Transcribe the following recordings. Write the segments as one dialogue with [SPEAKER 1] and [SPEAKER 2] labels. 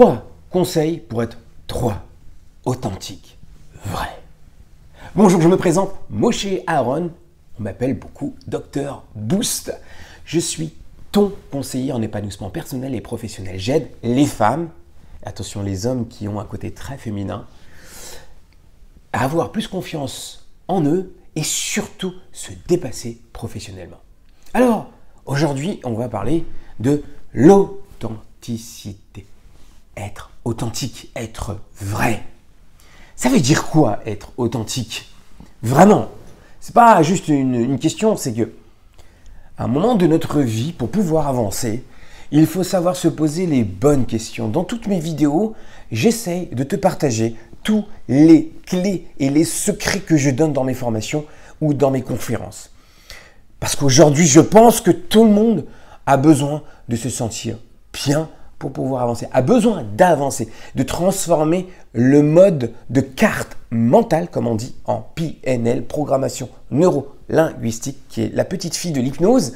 [SPEAKER 1] 3 conseils pour être authentique, vrai. Bonjour, je me présente, Moshe Aaron. On m'appelle beaucoup Dr Boost. Je suis ton conseiller en épanouissement personnel et professionnel. J'aide les femmes, attention les hommes qui ont un côté très féminin, à avoir plus confiance en eux et surtout se dépasser professionnellement. Alors, aujourd'hui, on va parler de l'authenticité. Être authentique, être vrai. Ça veut dire quoi être authentique? Vraiment, c'est pas juste une question, c'est que à un moment de notre vie, pour pouvoir avancer, il faut savoir se poser les bonnes questions. Dans toutes mes vidéos, j'essaye de te partager tous les clés et les secrets que je donne dans mes formations ou dans mes conférences. Parce qu'aujourd'hui, je pense que tout le monde a besoin de se sentir bien pour pouvoir avancer, a besoin d'avancer, de transformer le mode de carte mentale, comme on dit en PNL, programmation neuro-linguistique, qui est la petite fille de l'hypnose,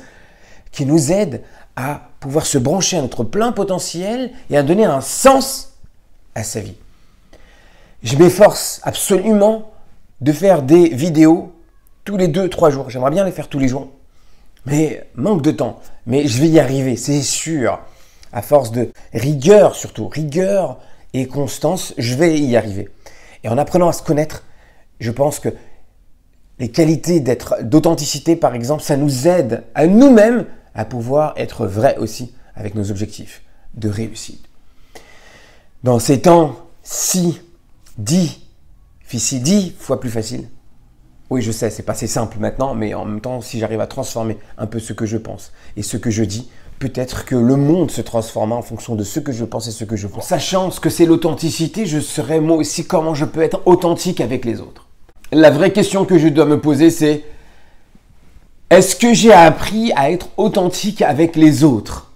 [SPEAKER 1] qui nous aide à pouvoir se brancher à notre plein potentiel et à donner un sens à sa vie. Je m'efforce absolument de faire des vidéos tous les 2-3 jours. J'aimerais bien les faire tous les jours, mais manque de temps. Mais je vais y arriver, c'est sûr. À force de rigueur, surtout rigueur et constance, je vais y arriver. Et en apprenant à se connaître, je pense que les qualités d'authenticité, par exemple, ça nous aide à nous-mêmes à pouvoir être vrais aussi avec nos objectifs de réussite. Dans ces temps si difficiles, 10 fois plus facile. Oui, je sais, c'est pas assez simple maintenant, mais en même temps, si j'arrive à transformer un peu ce que je pense et ce que je dis, peut-être que le monde se transformera en fonction de ce que je pense et ce que je vois. Sachant ce que c'est l'authenticité, je saurai moi aussi comment je peux être authentique avec les autres. La vraie question que je dois me poser, c'est est-ce que j'ai appris à être authentique avec les autres?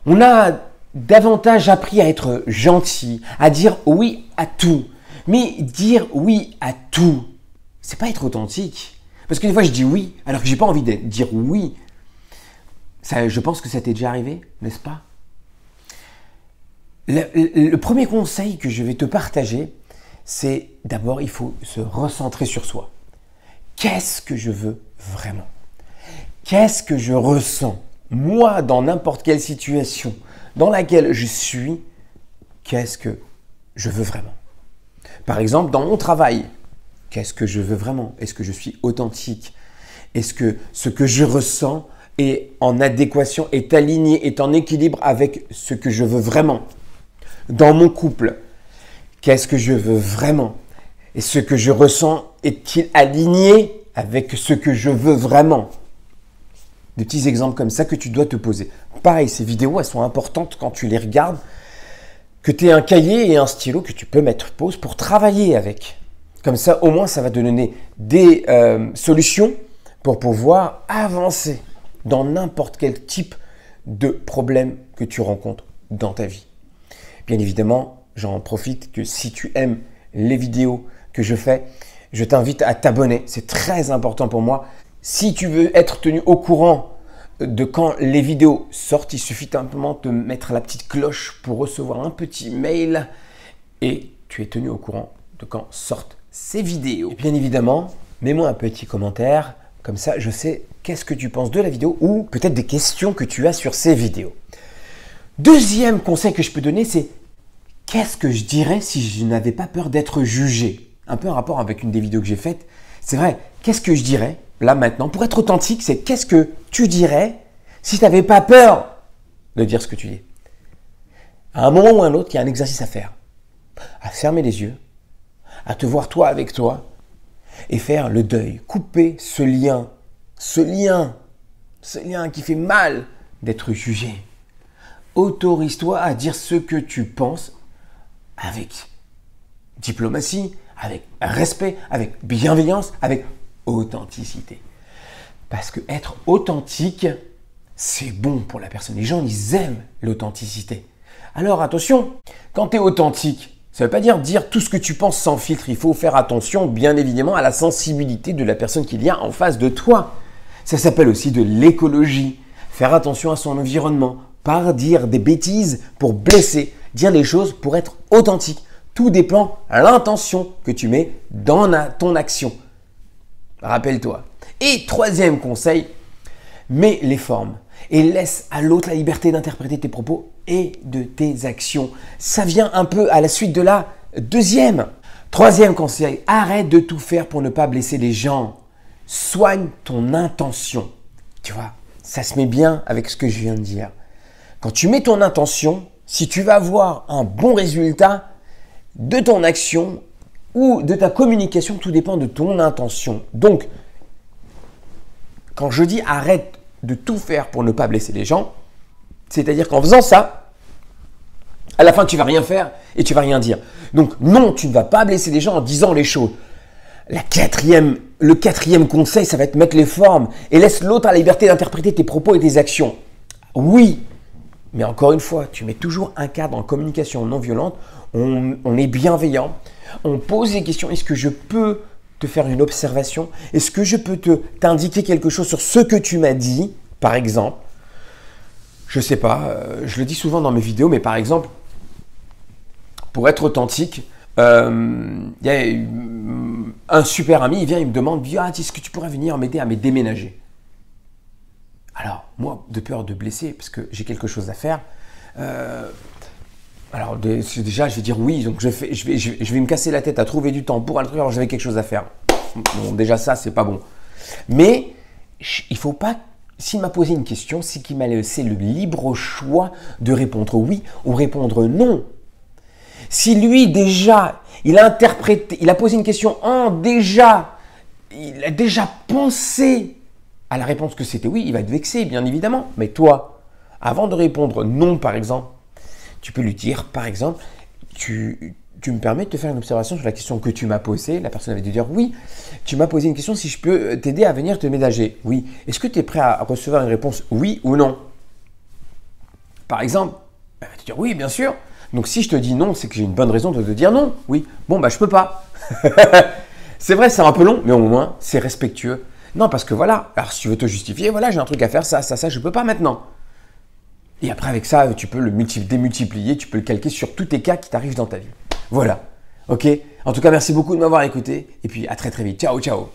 [SPEAKER 1] On a davantage appris à être gentil, à dire oui à tout. Mais dire oui à tout, c'est pas être authentique. Parce que des fois, je dis oui, alors que j'ai pas envie de dire oui. Ça, je pense que ça t'est déjà arrivé, n'est-ce pas? Le premier conseil que je vais te partager, c'est d'abord, il faut se recentrer sur soi. Qu'est-ce que je veux vraiment? Qu'est-ce que je ressens? Moi, dans n'importe quelle situation dans laquelle je suis, qu'est-ce que je veux vraiment? Par exemple, dans mon travail, qu'est-ce que je veux vraiment? Est-ce que je suis authentique? Est-ce que ce que je ressens est en adéquation, est aligné, est en équilibre avec ce que je veux vraiment? Dans mon couple, qu'est-ce que je veux vraiment? Et ce que je ressens est-il aligné avec ce que je veux vraiment? Des petits exemples comme ça que tu dois te poser. Pareil, ces vidéos, elles sont importantes quand tu les regardes, que tu aies un cahier et un stylo que tu peux mettre pause pour travailler avec. Comme ça, au moins, ça va te donner des solutions pour pouvoir avancer dans n'importe quel type de problème que tu rencontres dans ta vie. Bien évidemment, j'en profite que si tu aimes les vidéos que je fais, je t'invite à t'abonner. C'est très important pour moi. Si tu veux être tenu au courant de quand les vidéos sortent, il suffit simplement de mettre la petite cloche pour recevoir un petit mail et tu es tenu au courant de quand sortent ces vidéos. Et bien évidemment, mets-moi un petit commentaire, comme ça je sais qu'est-ce que tu penses de la vidéo ou peut-être des questions que tu as sur ces vidéos. Deuxième conseil que je peux donner, c'est qu'est-ce que je dirais si je n'avais pas peur d'être jugé? Un peu en rapport avec une des vidéos que j'ai faites. C'est vrai, qu'est-ce que je dirais là maintenant? Pour être authentique, c'est qu'est-ce que tu dirais si tu n'avais pas peur de dire ce que tu dis? À un moment ou à un autre, il y a un exercice à faire. À fermer les yeux, à te voir toi avec toi et faire le deuil. Couper ce lien qui fait mal d'être jugé. Autorise-toi à dire ce que tu penses avec diplomatie, avec respect, avec bienveillance, avec authenticité. Parce que être authentique, c'est bon pour la personne. Les gens, ils aiment l'authenticité. Alors attention, quand tu es authentique, ça ne veut pas dire tout ce que tu penses sans filtre. Il faut faire attention, bien évidemment, à la sensibilité de la personne qu'il y a en face de toi. Ça s'appelle aussi de l'écologie. Faire attention à son environnement, pas dire des bêtises pour blesser dire les choses pour être authentique. Tout dépend de l'intention que tu mets dans ton action. Rappelle-toi. Et troisième conseil, mets les formes et laisse à l'autre la liberté d'interpréter tes propos et de tes actions. Ça vient un peu à la suite de la deuxième. Troisième conseil, arrête de tout faire pour ne pas blesser les gens. Soigne ton intention. Tu vois, ça se met bien avec ce que je viens de dire. Quand tu mets ton intention, si tu vas avoir un bon résultat de ton action ou de ta communication, tout dépend de ton intention. Donc, quand je dis arrête de tout faire pour ne pas blesser les gens, c'est-à-dire qu'en faisant ça, à la fin, tu ne vas rien faire et tu ne vas rien dire. Donc, non, tu ne vas pas blesser les gens en disant les choses. Le quatrième conseil, ça va être mettre les formes et laisse l'autre la liberté d'interpréter tes propos et tes actions. Oui, mais encore une fois, tu mets toujours un cadre en communication non violente. On est bienveillant. On pose des questions. Est-ce que je peux te faire une observation? Est-ce que je peux t'indiquer quelque chose sur ce que tu m'as dit? Par exemple, je ne sais pas, je le dis souvent dans mes vidéos, mais par exemple, pour être authentique, il y a un super ami, il vient, il me demande, est-ce que tu pourrais venir m'aider à me déménager? Alors, moi, de peur de blesser, parce que j'ai quelque chose à faire, alors déjà, je vais dire oui, donc je vais me casser la tête à trouver du temps pour un truc, alors j'avais quelque chose à faire. Bon, déjà ça, c'est pas bon. Mais il faut pas, s'il m'a posé une question, c'est qu'il m'a laissé le libre choix de répondre oui ou répondre non. Si lui, déjà, il a interprété, il a posé une question il a déjà pensé à la réponse que c'était oui, il va être vexé, bien évidemment. Mais toi, avant de répondre non, par exemple, tu peux lui dire, par exemple, tu me permets de te faire une observation sur la question que tu m'as posée. La personne avait dû dire oui, tu m'as posé une question si je peux t'aider à venir te ménager. Oui. Est-ce que tu es prêt à recevoir une réponse oui ou non? Par exemple, tu vas te dire oui, bien sûr. Donc si je te dis non, c'est que j'ai une bonne raison de te dire non. Oui. Bon, je peux pas. C'est vrai, c'est un peu long, mais au moins, c'est respectueux. Non, parce que voilà, alors si tu veux te justifier, voilà, j'ai un truc à faire, ça, je peux pas maintenant. Et après, avec ça, tu peux le démultiplier, tu peux le calquer sur tous tes cas qui t'arrivent dans ta vie. Voilà. Ok? En tout cas, merci beaucoup de m'avoir écouté. Et puis, à très très vite. Ciao, ciao.